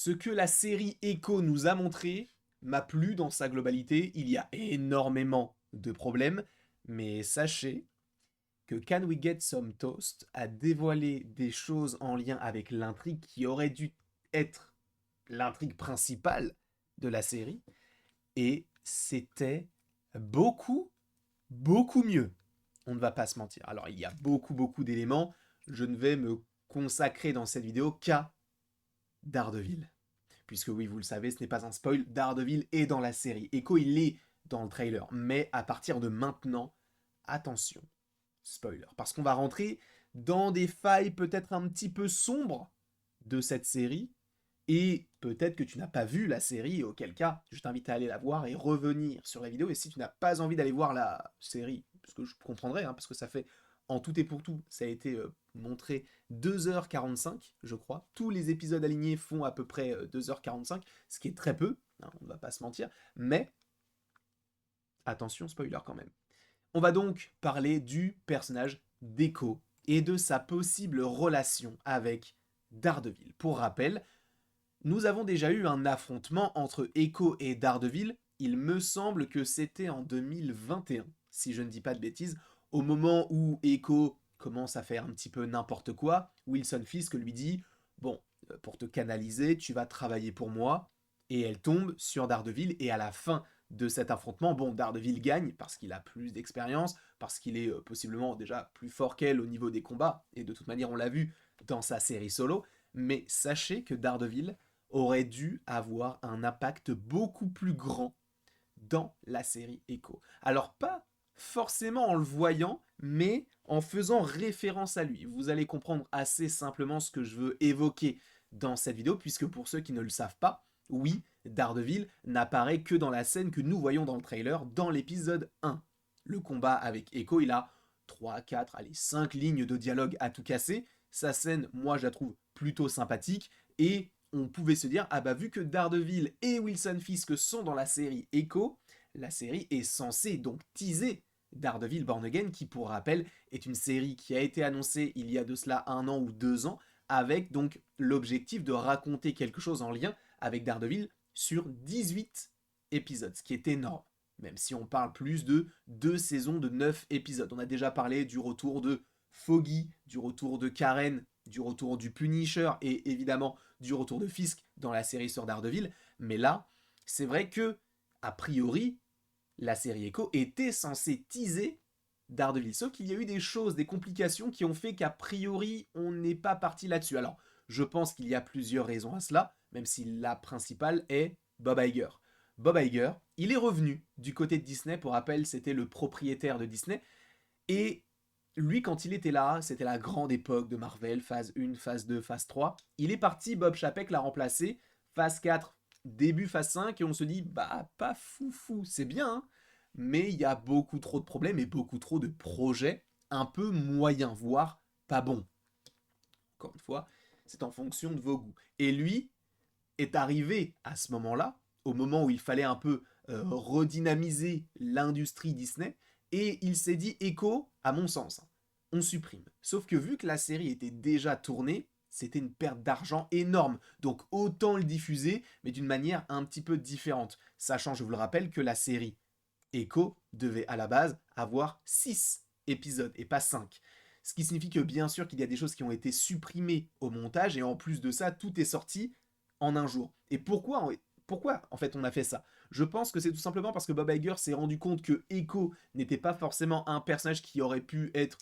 Ce que la série Echo nous a montré m'a plu dans sa globalité. Il y a énormément de problèmes, mais sachez que Can We Get Some Toast a dévoilé des choses en lien avec l'intrigue qui aurait dû être l'intrigue principale de la série, et c'était beaucoup, beaucoup mieux. On ne va pas se mentir. Alors il y a beaucoup d'éléments, je ne vais me consacrer dans cette vidéo qu'à Daredevil. Puisque oui, vous le savez, ce n'est pas un spoil, Daredevil est dans la série. Echo, il est dans le trailer. Mais à partir de maintenant, attention, spoiler. Parce qu'on va rentrer dans des failles peut-être un petit peu sombres de cette série. Et peut-être que tu n'as pas vu la série, auquel cas, je t'invite à aller la voir et revenir sur la vidéo. Et si tu n'as pas envie d'aller voir la série, parce que je comprendrais, parce que ça fait en tout et pour tout, ça a été montré 2h45, je crois. Tous les épisodes alignés font à peu près 2h45, ce qui est très peu, on ne va pas se mentir. Mais, attention, spoiler quand même. On va donc parler du personnage d'Echo et de sa possible relation avec Daredevil. Pour rappel, nous avons déjà eu un affrontement entre Echo et Daredevil, il me semble que c'était en 2021, si je ne dis pas de bêtises, au moment où Echo commence à faire un petit peu n'importe quoi, Wilson Fisk lui dit « Bon, pour te canaliser, tu vas travailler pour moi », et elle tombe sur Daredevil, et à la fin de cet affrontement, bon, Daredevil gagne parce qu'il a plus d'expérience, parce qu'il est possiblement déjà plus fort qu'elle au niveau des combats, et de toute manière on l'a vu dans sa série solo, mais sachez que Daredevil aurait dû avoir un impact beaucoup plus grand dans la série Echo. Alors pas forcément en le voyant, mais en faisant référence à lui. Vous allez comprendre assez simplement ce que je veux évoquer dans cette vidéo, puisque pour ceux qui ne le savent pas, oui, Daredevil n'apparaît que dans la scène que nous voyons dans le trailer, dans l'épisode 1. Le combat avec Echo, il a 3, 4, allez, 5 lignes de dialogue à tout casser. Sa scène, moi, je la trouve plutôt sympathique, et on pouvait se dire, ah bah vu que Daredevil et Wilson Fisk sont dans la série Echo, la série est censée donc teaser Daredevil Born Again, qui pour rappel est une série qui a été annoncée il y a de cela 1 an ou 2 ans, avec donc l'objectif de raconter quelque chose en lien avec Daredevil sur 18 épisodes, ce qui est énorme, même si on parle plus de 2 saisons de 9 épisodes. On a déjà parlé du retour de Foggy, du retour de Karen, du retour du Punisher et évidemment du retour de Fisk dans la série sur Daredevil, mais là, c'est vrai que, a priori, la série Echo était censée teaser Daredevil, sauf qu'il y a eu des choses, des complications qui ont fait qu'a priori, on n'est pas parti là-dessus. Alors, je pense qu'il y a plusieurs raisons à cela, même si la principale est Bob Iger. Bob Iger, il est revenu du côté de Disney, pour rappel, c'était le propriétaire de Disney, et lui, quand il était là, c'était la grande époque de Marvel, phase 1, phase 2, phase 3. Il est parti, Bob Chapek l'a remplacé, phase 4, début phase 5, et on se dit, bah, pas foufou, c'est bien, hein, mais il y a beaucoup trop de problèmes et beaucoup trop de projets un peu moyens, voire pas bons. Encore une fois, c'est en fonction de vos goûts. Et lui est arrivé à ce moment-là, au moment où il fallait un peu redynamiser l'industrie Disney, et il s'est dit Echo, à mon sens, on supprime. Sauf que vu que la série était déjà tournée, c'était une perte d'argent énorme. Donc autant le diffuser, mais d'une manière un petit peu différente. Sachant, je vous le rappelle, que la série Echo devait à la base avoir 6 épisodes et pas 5. Ce qui signifie que bien sûr qu'il y a des choses qui ont été supprimées au montage, et en plus de ça, tout est sorti en un jour. Et pourquoi en fait on a fait ça? Je pense que c'est tout simplement parce que Bob Iger s'est rendu compte que Echo n'était pas forcément un personnage qui aurait pu être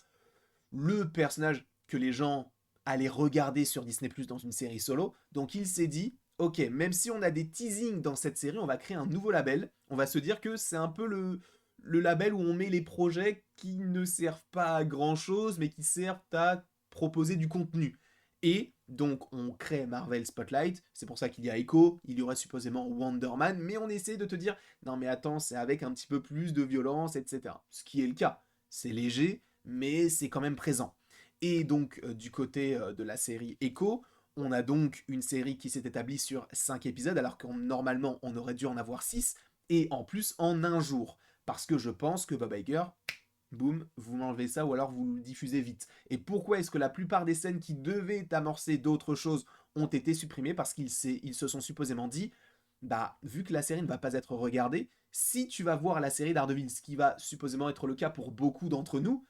le personnage que les gens allaient regarder sur Disney Plus dans une série solo. Donc il s'est dit, ok, même si on a des teasings dans cette série, on va créer un nouveau label. On va se dire que c'est un peu le label où on met les projets qui ne servent pas à grand chose, mais qui servent à proposer du contenu. Et donc on crée Marvel Spotlight, c'est pour ça qu'il y a Echo, il y aurait supposément Wonder Man, mais on essaie de te dire, non mais attends, c'est avec un petit peu plus de violence, etc. Ce qui est le cas, c'est léger, mais c'est quand même présent. Et donc du côté de la série Echo, on a donc une série qui s'est établie sur 5 épisodes, alors que normalement on aurait dû en avoir 6, et en plus en un jour. Parce que je pense que Bob Iger, boum, vous m'enlevez ça ou alors vous le diffusez vite. Et pourquoi est-ce que la plupart des scènes qui devaient amorcer d'autres choses ont été supprimés parce ils se sont supposément dit, bah, vu que la série ne va pas être regardée, si tu vas voir la série Daredevil, ce qui va supposément être le cas pour beaucoup d'entre nous,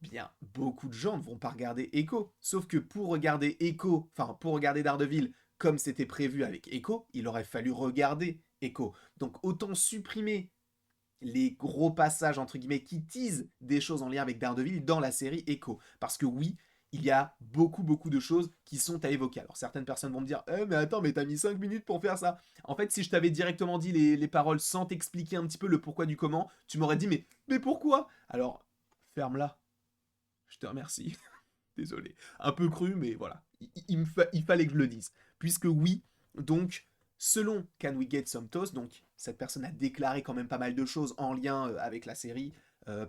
bien, beaucoup de gens ne vont pas regarder Echo. Sauf que pour regarder Echo, enfin, pour regarder Daredevil comme c'était prévu avec Echo, il aurait fallu regarder Echo. Donc autant supprimer les gros passages, entre guillemets, qui teasent des choses en lien avec Daredevil dans la série Echo. Parce que oui, il y a beaucoup de choses qui sont à évoquer. Alors certaines personnes vont me dire mais attends, mais t'as mis 5 minutes pour faire ça. En fait, si je t'avais directement dit les paroles sans t'expliquer un petit peu le pourquoi du comment, tu m'aurais dit mais pourquoi? Alors, ferme-la. Je te remercie. Désolé. Un peu cru, mais voilà. Il fallait que je le dise. Puisque oui, donc, selon Can We Get Some Toast, donc cette personne a déclaré quand même pas mal de choses en lien avec la série,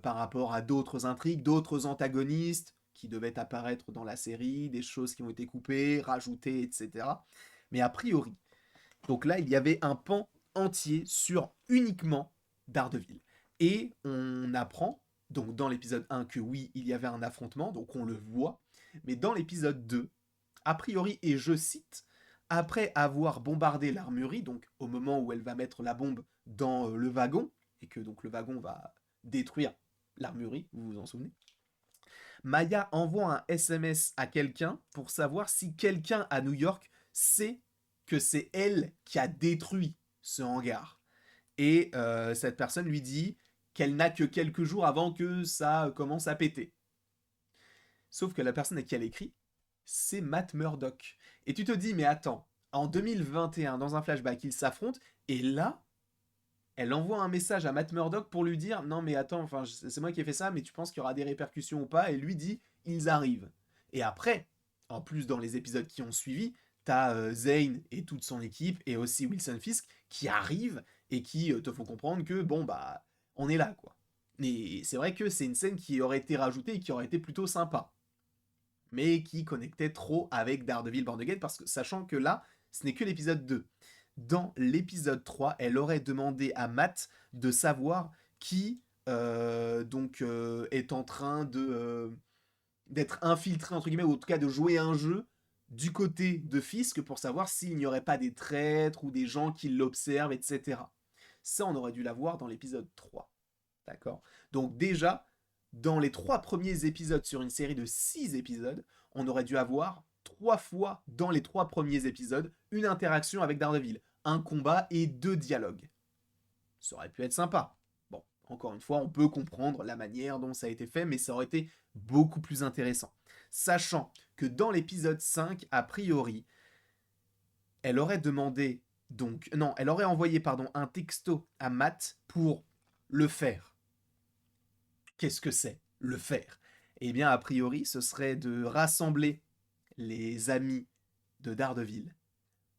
par rapport à d'autres intrigues, d'autres antagonistes qui devaient apparaître dans la série, des choses qui ont été coupées, rajoutées, etc. Mais a priori, donc là, il y avait un pan entier sur uniquement Daredevil. Et on apprend, donc dans l'épisode 1, que oui, il y avait un affrontement, donc on le voit. Mais dans l'épisode 2, a priori, et je cite, après avoir bombardé l'armurerie, donc au moment où elle va mettre la bombe dans le wagon, et que donc le wagon va détruire l'armurerie, vous vous en souvenez, Maya envoie un SMS à quelqu'un pour savoir si quelqu'un à New York sait que c'est elle qui a détruit ce hangar. Et cette personne lui dit qu'elle n'a que quelques jours avant que ça commence à péter. Sauf que la personne à qui elle écrit, c'est Matt Murdock. Et tu te dis, mais attends, en 2021, dans un flashback, ils s'affrontent, et là, elle envoie un message à Matt Murdock pour lui dire non mais attends, enfin c'est moi qui ai fait ça, mais tu penses qu'il y aura des répercussions ou pas? Et lui dit ils arrivent. Et après, en plus dans les épisodes qui ont suivi, t'as Zane et toute son équipe et aussi Wilson Fisk qui arrivent et qui te font comprendre que bon bah on est là quoi. Et c'est vrai que c'est une scène qui aurait été rajoutée et qui aurait été plutôt sympa, mais qui connectait trop avec Daredevil Born Again parce que sachant que là ce n'est que l'épisode 2. Dans l'épisode 3, elle aurait demandé à Matt de savoir qui est en train d'être infiltré, entre guillemets, ou en tout cas de jouer un jeu du côté de Fisk pour savoir s'il n'y aurait pas des traîtres ou des gens qui l'observent, etc. Ça, on aurait dû l'avoir dans l'épisode 3. D'accord? Donc déjà, dans les 3 premiers épisodes sur une série de 6 épisodes, on aurait dû avoir 3 fois dans les 3 premiers épisodes une interaction avec Daredevil, un combat et 2 dialogues. Ça aurait pu être sympa. Bon, encore une fois, on peut comprendre la manière dont ça a été fait, mais ça aurait été beaucoup plus intéressant. Sachant que dans l'épisode 5, a priori, elle aurait demandé, donc, non, elle aurait envoyé, pardon, un texto à Matt pour le faire. Qu'est-ce que c'est, le faire? Eh bien, a priori, ce serait de rassembler les amis de Daredevil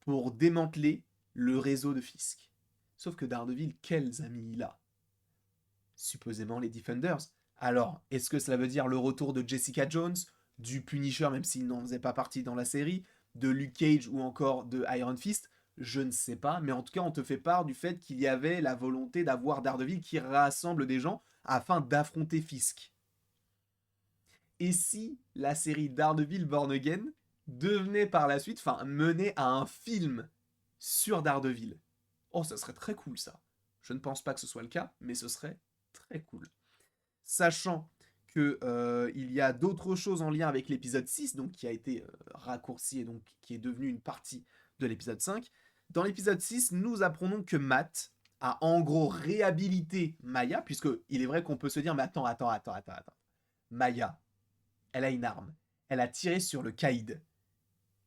pour démanteler le réseau de Fisk. Sauf que Daredevil, quels amis il a? Supposément les Defenders. Alors, est-ce que cela veut dire le retour de Jessica Jones, du Punisher, même s'il n'en faisait pas partie dans la série, de Luke Cage ou encore de Iron Fist? Je ne sais pas, mais en tout cas, on te fait part du fait qu'il y avait la volonté d'avoir Daredevil qui rassemble des gens afin d'affronter Fisk. Et si la série Daredevil Born Again devenait par la suite, enfin, menait à un film sur Daredevil? Oh, ça serait très cool ça. Je ne pense pas que ce soit le cas, mais ce serait très cool. Sachant que il y a d'autres choses en lien avec l'épisode 6, donc qui a été raccourci et donc qui est devenu une partie de l'épisode 5. Dans l'épisode 6, nous apprenons que Matt a en gros réhabilité Maya, puisque il est vrai qu'on peut se dire, mais attends. Maya, elle a une arme. Elle a tiré sur le caïd.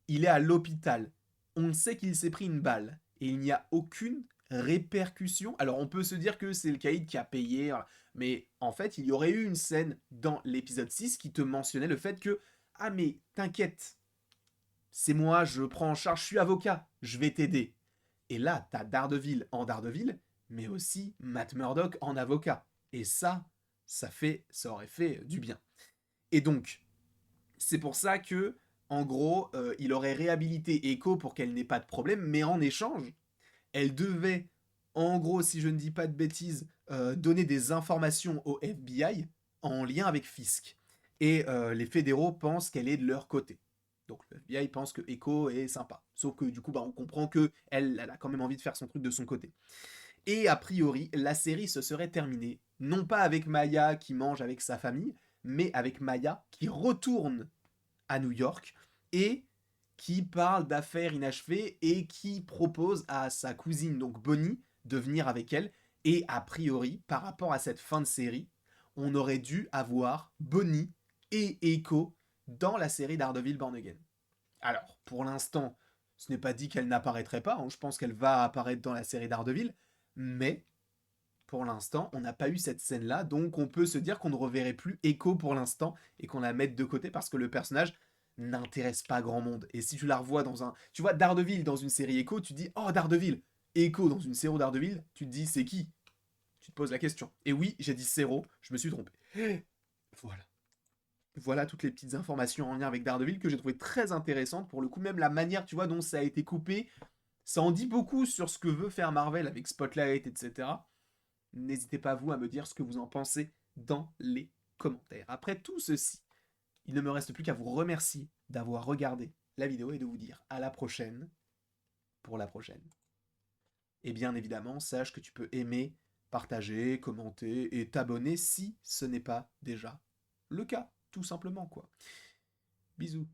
Il est à l'hôpital. On sait qu'il s'est pris une balle. Et il n'y a aucune répercussion. Alors on peut se dire que c'est le caïd qui a payé, mais en fait il y aurait eu une scène dans l'épisode 6 qui te mentionnait le fait que ah mais t'inquiète, c'est moi, je prends en charge, je suis avocat, je vais t'aider. Et là t'as Daredevil en Daredevil, mais aussi Matt Murdock en avocat. Et ça aurait fait du bien. Et donc c'est pour ça que en gros il aurait réhabilité Echo pour qu'elle n'ait pas de problème, mais en échange elle devait, en gros, si je ne dis pas de bêtises, donner des informations au FBI en lien avec Fisk. Et les fédéraux pensent qu'elle est de leur côté. Donc le FBI pense que Echo est sympa. Sauf que du coup, on comprend que elle a quand même envie de faire son truc de son côté. Et a priori, la série se serait terminée, non pas avec Maya qui mange avec sa famille, mais avec Maya qui retourne à New York et qui parle d'affaires inachevées et qui propose à sa cousine, donc Bonnie, de venir avec elle. Et a priori, par rapport à cette fin de série, on aurait dû avoir Bonnie et Echo dans la série Daredevil Born Again. Alors, pour l'instant, ce n'est pas dit qu'elle n'apparaîtrait pas, hein, je pense qu'elle va apparaître dans la série Daredevil, mais pour l'instant, on n'a pas eu cette scène-là, donc on peut se dire qu'on ne reverrait plus Echo pour l'instant et qu'on la mette de côté parce que le personnage n'intéresse pas grand monde. Et si tu la revois dans un... Tu vois Daredevil dans une série Echo, tu te dis « Oh, Daredevil !» Echo dans une série Daredevil, tu te dis « C'est qui ?» Tu te poses la question. Et oui, j'ai dit Zéro, je me suis trompé. Voilà. Voilà toutes les petites informations en lien avec Daredevil que j'ai trouvé très intéressantes. Pour le coup, même la manière, tu vois, dont ça a été coupé, ça en dit beaucoup sur ce que veut faire Marvel avec Spotlight, etc. N'hésitez pas vous à me dire ce que vous en pensez dans les commentaires. Après tout ceci, il ne me reste plus qu'à vous remercier d'avoir regardé la vidéo et de vous dire à la prochaine pour la prochaine. Et bien évidemment, sache que tu peux aimer, partager, commenter et t'abonner si ce n'est pas déjà le cas, tout simplement quoi. Bisous.